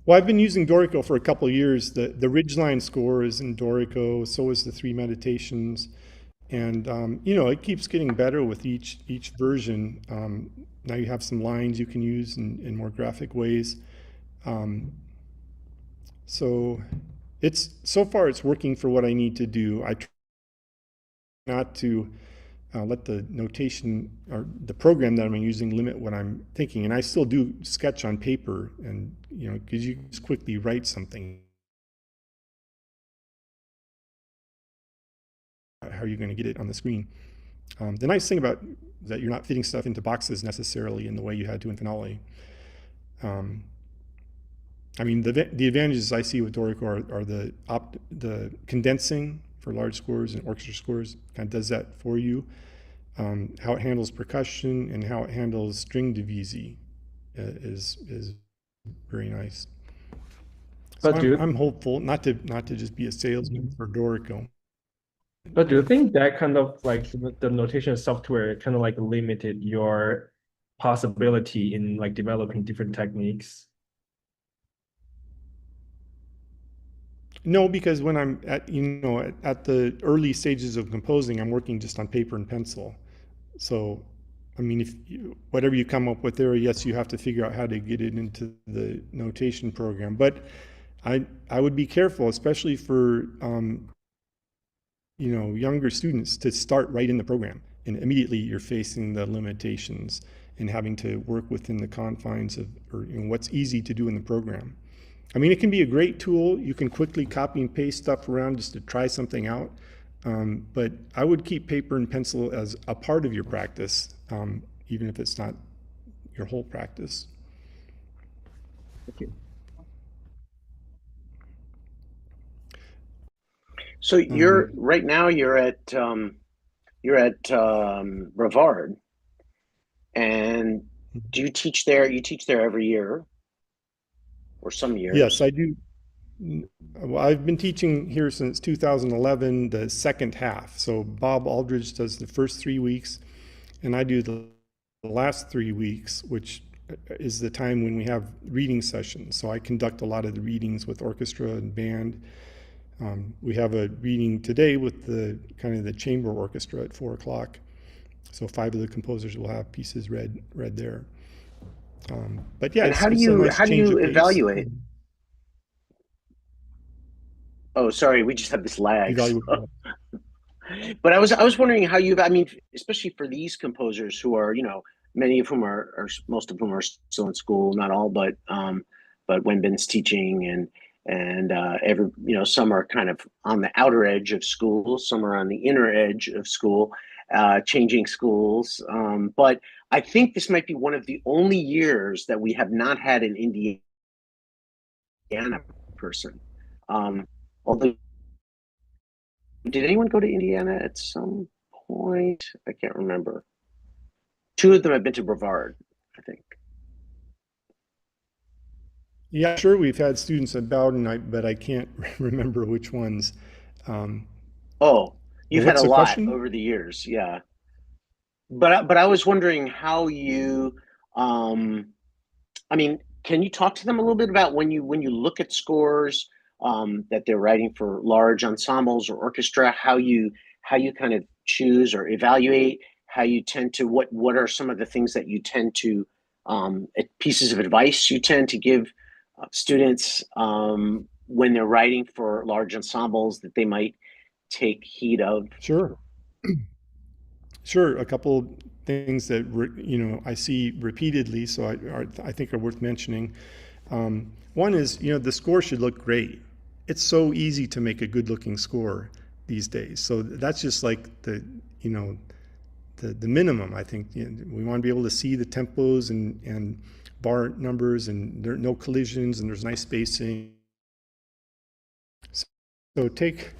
Well, I've been using Dorico for a couple of years. The Ridgeline score is in Dorico, so is the 3 meditations. And you know, it keeps getting better with each version. Now you have some lines you can use in more graphic ways. So so far it's working for what I need to do. I try not to let the notation or the program that I'm using limit what I'm thinking. And I still do sketch on paper, and you know, because you just quickly write something. How are you going to get it on the screen? The nice thing about that, you're not fitting stuff into boxes necessarily in the way you had to in Finale. I mean, the advantages I see with Dorico are the condensing for large scores and orchestra scores kind of does that for you. How it handles percussion and how it handles string divisi is very nice. So But do you, I'm hopeful, not to just be a salesman for Dorico. but do you think that kind of like the notation software kind of like limited your possibility in like developing different techniques? No, because when I'm at, at the early stages of composing, I'm working just on paper and pencil. So, I mean, whatever you come up with there, yes, you have to figure out how to get it into the notation program. But I would be careful, especially for younger students, to start right in the program, and immediately you're facing the limitations and having to work within the confines of, or what's easy to do in the program. I mean, it can be a great tool. You can quickly copy and paste stuff around just to try something out. But I would keep paper and pencil as a part of your practice, even if it's not your whole practice. Thank you. So right now you're at Brevard, and do you teach there? You teach there every year, or some years? Yes, I do. Well, I've been teaching here since 2011, the second half. So Bob Aldridge does the first 3 weeks, and I do the last 3 weeks, which is the time when we have reading sessions. So I conduct a lot of the readings with orchestra and band. We have a reading today with the kind of the chamber orchestra at 4 o'clock. So 5 of the composers will have pieces read there. But yeah, and how do you evaluate? Oh, sorry, we just have this lag. But I was wondering how I mean, especially for these composers who are, many of whom are most of whom are still in school, not all, but Wenbin's teaching, and some are kind of on the outer edge of school, some are on the inner edge of school, changing schools. But I think this might be one of the only years that we have not had an Indiana person. Although, did anyone go to Indiana at some point? I can't remember. 2 of them have been to Brevard, I think. Yeah, sure, we've had students at Bowdoin, but I can't remember which ones. You've had a lot over the years, yeah. But I was wondering how you, I mean, can you talk to them a little bit about when you look at scores that they're writing for large ensembles or orchestra, how you kind of choose or evaluate, how you tend to, what are some of the things that you tend to, pieces of advice you tend to give students when they're writing for large ensembles that they might take heed of? Sure. Sure, a couple things that I see repeatedly, so I think are worth mentioning. One is, the score should look great. It's so easy to make a good-looking score these days. So that's just like the minimum. I think we want to be able to see the tempos and bar numbers, and there are no collisions, and there's nice spacing. So take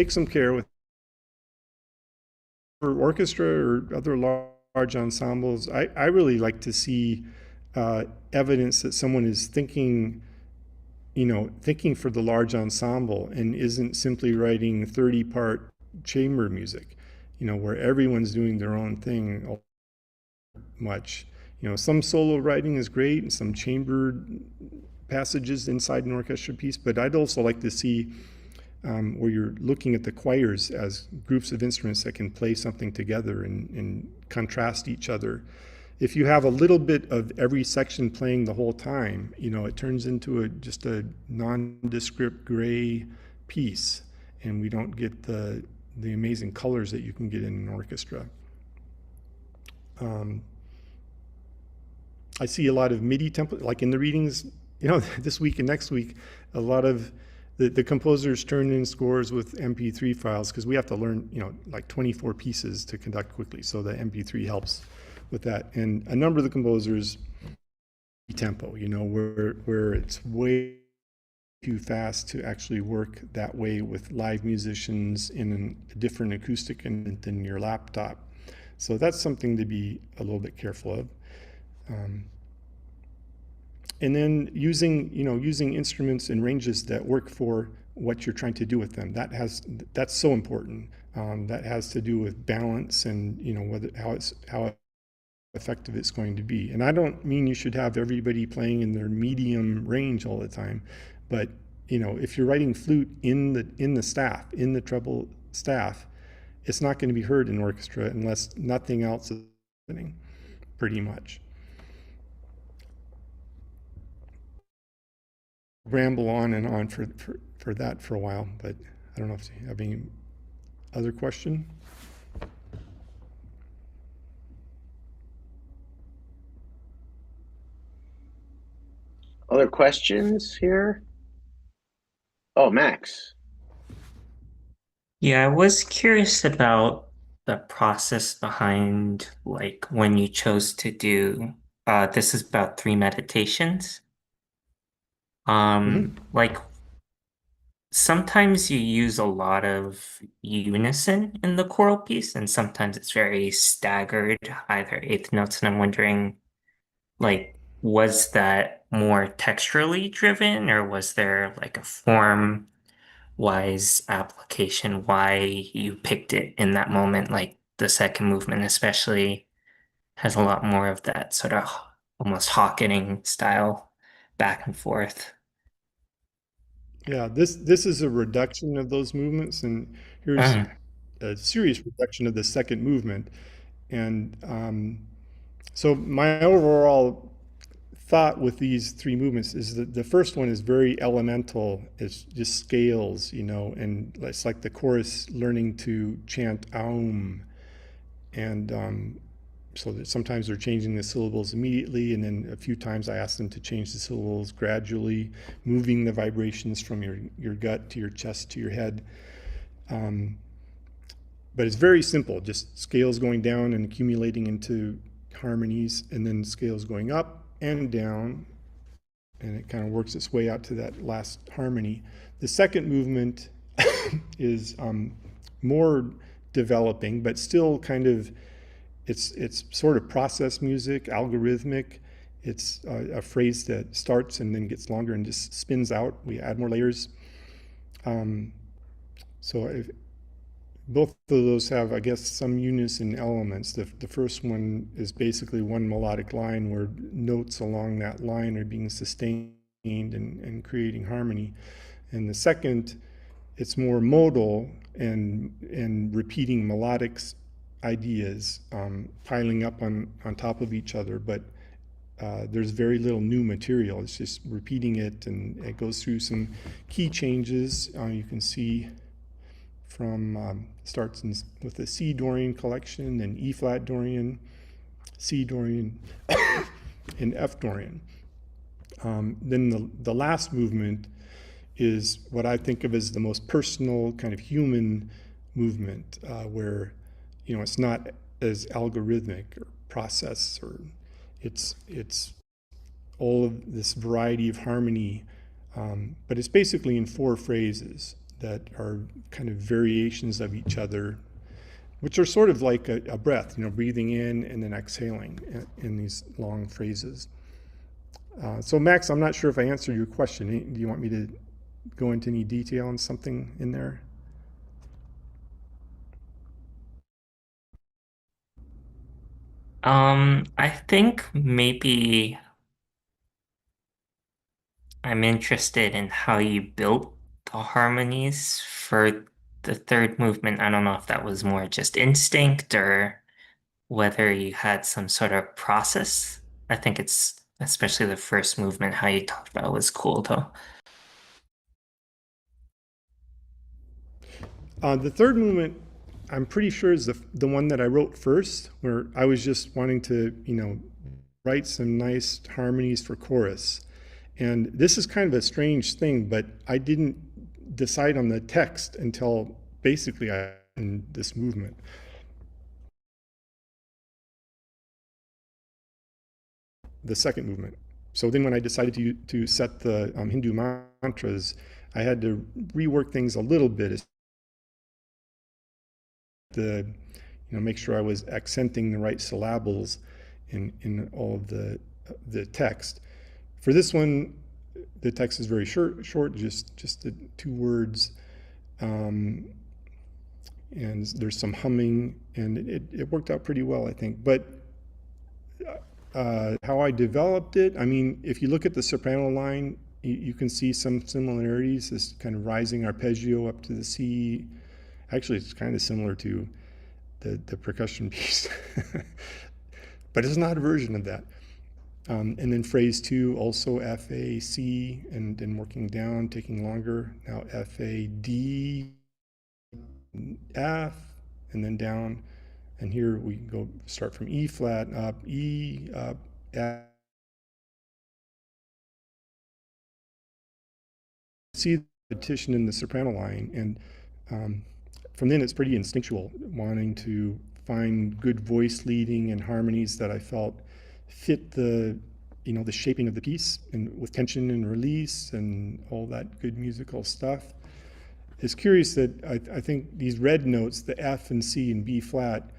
some care with. For orchestra or other large ensembles, I really like to see evidence that someone is thinking for the large ensemble and isn't simply writing 30-part chamber music, where everyone's doing their own thing much. Some solo writing is great and some chamber passages inside an orchestra piece, but I'd also like to see where you're looking at the choirs as groups of instruments that can play something together and contrast each other. If you have a little bit of every section playing the whole time, it turns into just a nondescript gray piece, and we don't get the amazing colors that you can get in an orchestra. I see a lot of MIDI template, like in the readings, this week and next week, a lot of the composers turn in scores with MP3 files, because we have to learn, like 24 pieces to conduct quickly. So the MP3 helps with that. And a number of the composers tempo, where it's way too fast to actually work that way with live musicians in a different acoustic than your laptop. So that's something to be a little bit careful of. and then using instruments and ranges that work for what you're trying to do with them. That's so important. That has to do with balance and how effective it's going to be. And I don't mean you should have everybody playing in their medium range all the time, but if you're writing flute in the treble staff, it's not going to be heard in orchestra unless nothing else is happening, pretty much. Ramble on and on for that for a while, but I don't know if you have any other question. Other questions here? Oh, Max. Yeah, I was curious about the process behind like when you chose to do this is about three meditations. Like sometimes you use a lot of unison in the choral piece, and sometimes it's very staggered, either eighth notes, and I'm wondering, like, was that more texturally driven, or was there like a form wise application why you picked it in that moment? Like the second movement especially has a lot more of that sort of almost Hawkening style back and forth. Yeah, this is a reduction of those movements, and here's a serious reduction of the second movement. And so my overall thought with these three movements is that the first one is very elemental. It's just scales, and it's like the chorus learning to chant Aum. And so that sometimes they're changing the syllables immediately, and then a few times I ask them to change the syllables gradually, moving the vibrations from your gut to your chest to your head. But it's very simple, just scales going down and accumulating into harmonies, and then scales going up and down, and it kind of works its way out to that last harmony. The second movement is more developing, but still kind of, it's sort of process music, algorithmic. It's a phrase that starts and then gets longer and just spins out. We add more layers. Both of those have, I guess, some unison elements. The first one is basically one melodic line where notes along that line are being sustained and creating harmony. And the second, it's more modal and repeating melodic ideas, piling up on top of each other, but there's very little new material. It's just repeating it, and it goes through some key changes. You can see from starts with the C Dorian collection, and E flat Dorian, C Dorian, and F Dorian. Then the last movement is what I think of as the most personal, kind of human movement, where it's not as algorithmic or process, or it's all of this variety of harmony, but it's basically in four phrases that are kind of variations of each other, which are sort of like a breath, breathing in and then exhaling in these long phrases. So Max, I'm not sure if I answered your question. Do you want me to go into any detail on something in there? I think maybe I'm interested in how you built the harmonies for the third movement. I don't know if that was more just instinct or whether you had some sort of process. I think it's especially the first movement, how you talked about was cool though. The third movement, I'm pretty sure, is the one that I wrote first, where I was just wanting to, write some nice harmonies for chorus. And this is kind of a strange thing, but I didn't decide on the text until basically in this movement. The second movement. So then when I decided to set the Hindu mantras, I had to rework things a little bit to make sure I was accenting the right syllables in all of the text. For this one, the text is very short, just the 2 words, and there's some humming, and it worked out pretty well, I think. But how I developed it, I mean, if you look at the soprano line, you can see some similarities, this kind of rising arpeggio up to the C. Actually, it's kind of similar to the percussion piece, but it's not a version of that. And then phrase 2, also F, A, C, and then working down, taking longer. Now F, A, D, F, and then down. And here we go start from E flat, up, E, up, F. See the repetition in the soprano line, and from then it's pretty instinctual, wanting to find good voice leading and harmonies that I felt fit the shaping of the piece, and with tension and release and all that good musical stuff. It's curious that I think these red notes, the F and C and B flat,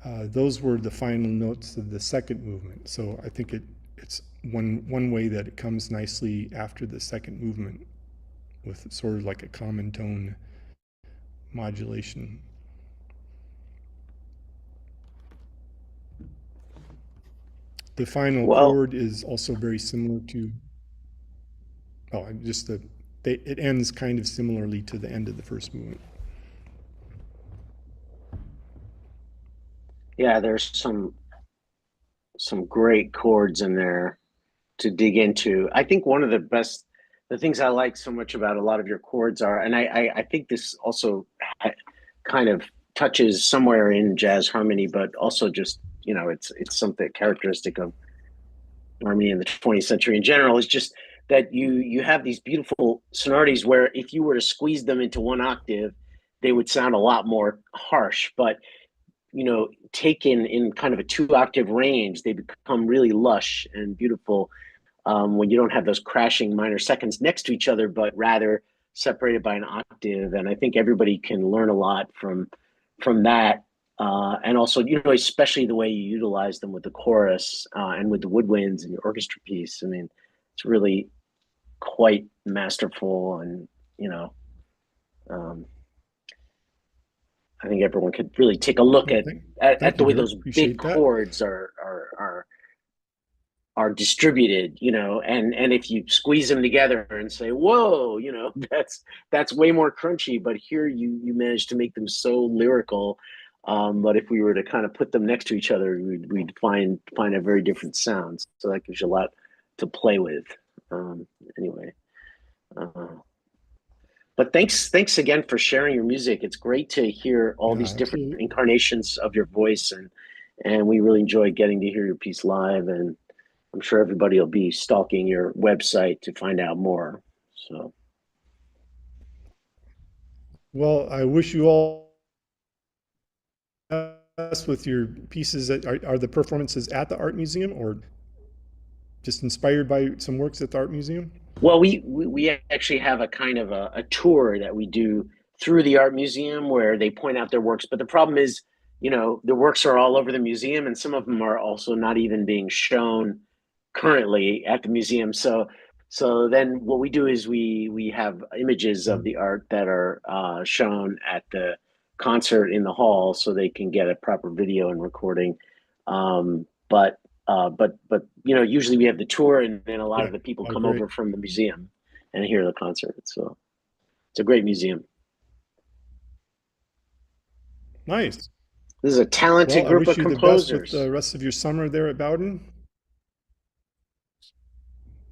those were the final notes of the second movement. So I think it's one way that it comes nicely after the second movement, with sort of like a common tone modulation. The final chord is also very similar to, it ends kind of similarly to the end of the first movement. Yeah, there's some great chords in there to dig into. I think one of the things I like so much about a lot of your chords are, and I think this also kind of touches somewhere in jazz harmony, but also just, it's something characteristic of harmony in the 20th century in general, is just that you have these beautiful sonorities where if you were to squeeze them into 1 octave, they would sound a lot more harsh. But taken in kind of a 2 octave range, they become really lush and beautiful when you don't have those crashing minor seconds next to each other, but rather separated by an octave. And I think everybody can learn a lot from that. And also, especially the way you utilize them with the chorus and with the woodwinds and your orchestra piece. I mean, it's really quite masterful, and I think everyone could really take a look at the way those big chords are distributed, and if you squeeze them together and say, whoa, that's way more crunchy, but here you managed to make them so lyrical. But if we were to kind of put them next to each other, we'd find a very different sound. So that gives you a lot to play with. Anyway. But thanks again for sharing your music. It's great to hear all these different incarnations of your voice, and we really enjoy getting to hear your piece live. And I'm sure everybody will be stalking your website to find out more. So, well, I wish you all best with your pieces. Are the performances at the art museum, or just inspired by some works at the art museum? Well, we actually have a kind of a tour that we do through the art museum where they point out their works. But the problem is, the works are all over the museum, and some of them are also not even being shown currently at the museum. So then what we do is we have images of the art that are shown at the concert in the hall, so they can get a proper video and recording. But usually we have the tour, and then a lot of the people come over from the museum and hear the concert. So it's a great museum. Nice. This is a talented group of composers. I wish you the best with the rest of your summer there at Bowdoin.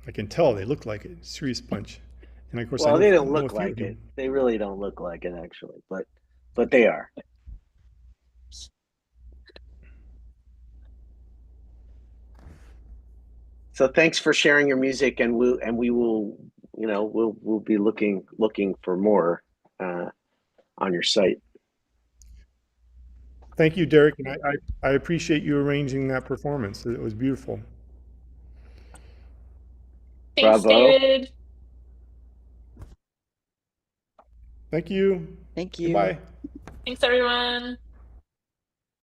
I can tell they look like it. Serious bunch. And of course, well, they don't look like it. They really don't look like it, actually, but they are. So thanks for sharing your music, and we will we'll be looking for more on your site. Thank you, Derek, and I appreciate you arranging that performance. It was beautiful. Thanks, Bravo. David. Thank you. Thank you. Goodbye. Thanks, everyone.